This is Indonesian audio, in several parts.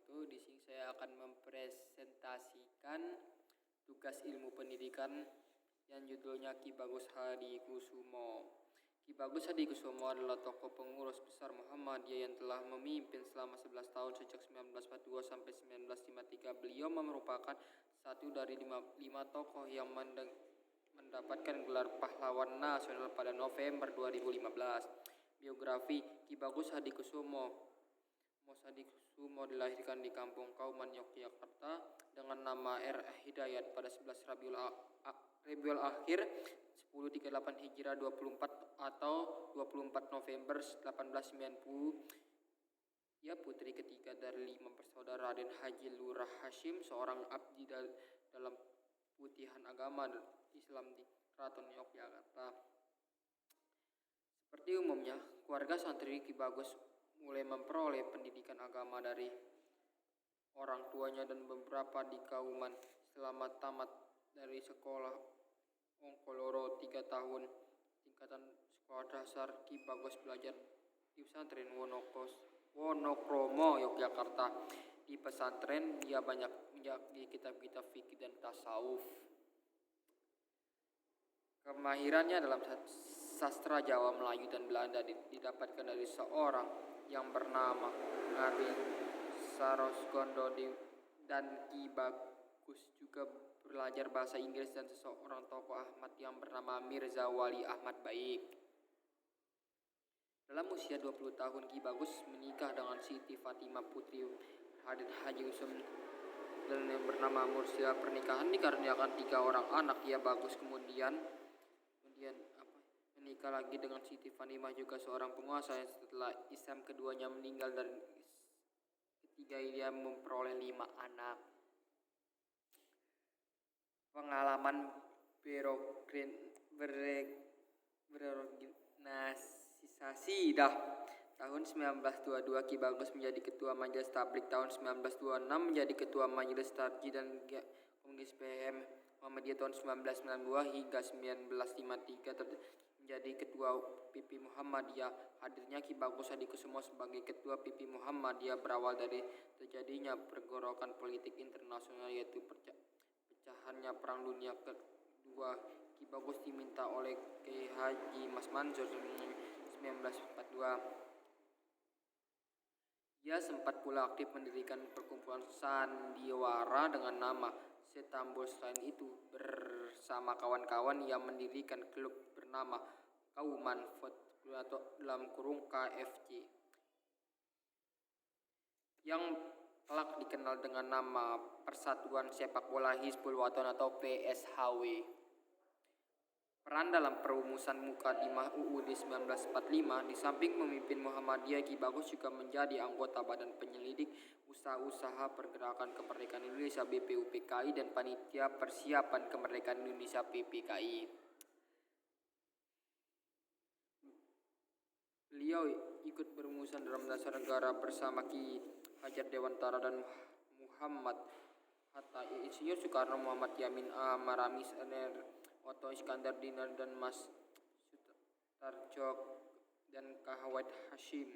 wabarakatuh. Di sini saya akan mempresentasikan tugas ilmu pendidikan yang judulnya Ki Bagus Hadikusumo. Ki Bagus Hadikusumo adalah tokoh pengurus besar Muhammadiyah yang telah memimpin selama 11 tahun sejak 1942 sampai 1953. Beliau merupakan satu dari lima tokoh yang mendapatkan gelar pahlawan nasional pada November 2015. Biografi Ki Bagus Hadikusumo dilahirkan di Kampung Kauman, Yogyakarta dengan nama R. Hidayat pada 11 Rabiul Akhir 1038 Hijrah 24 atau 24 November 1890. Ia putri ketiga dari 5 bersaudara. Raden Haji Lurah Hashim, seorang abdi dalam putihan agama Islam di Keraton Yogyakarta. Seperti umumnya, keluarga santri Ki Bagus mulai memperoleh pendidikan agama dari orang tuanya dan beberapa di Kauman. Setelah tamat dari sekolah Ongkoloro 3 tahun tingkatan sekolah dasar, Ki Bagus belajar di pesantren Wonokromo, Yogyakarta. Di pesantren dia banyak menjadi kitab-kitab fikih dan tasawuf. Kemahirannya dalam sastra Jawa, Melayu, dan Belanda didapatkan dari seorang yang bernama Nabi Sarosgondo, dan Ki Bagus juga belajar bahasa Inggris dan seseorang tokoh Ahmad yang bernama Mirza Wali Ahmad Baik. Dalam usia 20 tahun, Ki Bagus menikah dengan Siti Fatimah putri Raden Haji Usum dan yang bernama Mursyah. Pernikahan dikaruniakan 3 orang anak. Ki Bagus kemudian menikah lagi dengan Siti Fatimah, juga seorang penguasa. Setelah Islam keduanya meninggal dan ketiga dia memperoleh 5 anak. Pengalaman berorganisasi tahun 1922 Ki Bagus menjadi ketua Majelis Tabligh. Tahun 1926 menjadi ketua Majelis Tarjih dan Komunis PM Muhammadiyah. Tahun 1992 hingga 1953 menjadi ketua PP Muhammadiyah. Hadirnya Ki Bagus Hadikusumo sebagai ketua PP Muhammadiyah berawal dari terjadinya pergolakan politik internasional, yaitu pecahannya Perang Dunia Kedua. Ki Bagus diminta oleh Kiai Haji Mas Mansur 1942. Ia sempat pula aktif mendirikan perkumpulan sandiwara dengan nama Setambul. Selain itu, bersama kawan-kawan ia mendirikan klub bernama Kauman Football atau dalam kurung KFC yang kelak dikenal dengan nama Persatuan Sepak Bola Hizbul Wathan atau PSHW. Peran dalam perumusan Mukadimah UUD 1945, di samping memimpin Muhammadiyah, Ki Bagus juga menjadi anggota Badan Penyelidik Usaha-Usaha Pergerakan Kemerdekaan Indonesia BPUPKI dan Panitia Persiapan Kemerdekaan Indonesia PPKI. Beliau ikut berumusan dalam dasar negara bersama Ki Hajar Dewantara dan Muhammad Hatta, Insinyur Soekarno, Muhammad Yamin, Maramis, Otto Iskandar Dinar, dan Mas Sutarjo dan Kahawat Hashim.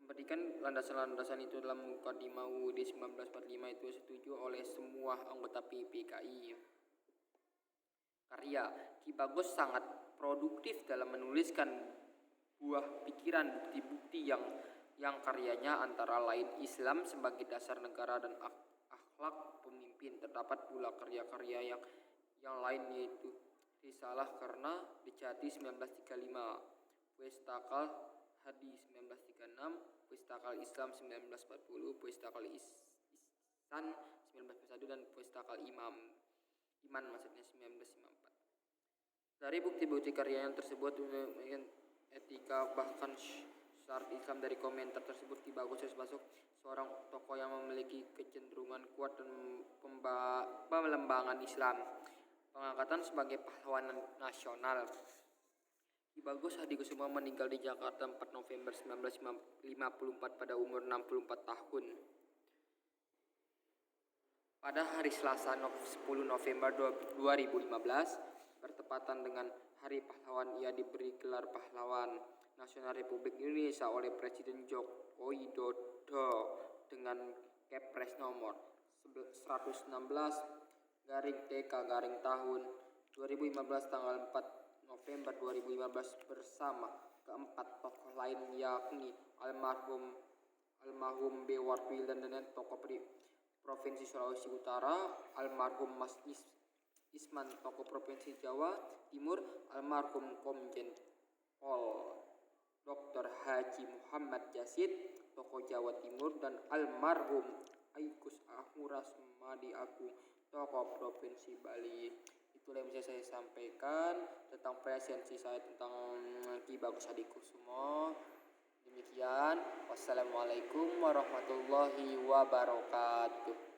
Memberikan landasan-landasan itu dalam Mukadimah UUD 1945 itu setuju oleh semua anggota PPKI. Karya Ki Bagus sangat produktif dalam menuliskan buah pikiran bukti-bukti yang karyanya antara lain Islam sebagai dasar negara dan akhlak pemimpin. Terdapat pula karya-karya yang lain, yaitu Risalah Karna Dejati 1935, Pustakal Hadis 1936, Pustakal Islam 1940, Pustakal Ihsan 1941, dan Pustakal Iman 1954. Dari bukti-bukti karya yang tersebut, etika bahkan syarat Islam dari komentar tersebut, Ki Bagus termasuk seorang tokoh yang memiliki kecenderungan kuat dan pemelembangan Islam. Pengangkatan sebagai pahlawan nasional. Ki Bagus Hadikusumo meninggal di Jakarta 4 November 1954 pada umur 64 tahun. Pada hari Selasa 10 November 2015, bertepatan dengan Hari Pahlawan, ia diberi gelar pahlawan. Nasional Republik Indonesia oleh Presiden Joko Widodo dengan Kepres nomor 116 garing TK garing tahun 2015 tanggal 4 November 2015 bersama keempat tokoh lain yakni almarhum B. Warwil dan tokoh Provinsi Sulawesi Utara, almarhum Mas Isman tokoh Provinsi Jawa Timur, almarhum Komjen Pol Dr. Haji Muhammad Yasid tokoh Jawa Timur, dan almarhum Aikus Ahmurasmadi Agung tokoh Provinsi Bali. Itulah yang bisa saya sampaikan tentang presensi saya tentang Ki Bagus Hadikusumo. Demikian, wassalamualaikum warahmatullahi wabarakatuh.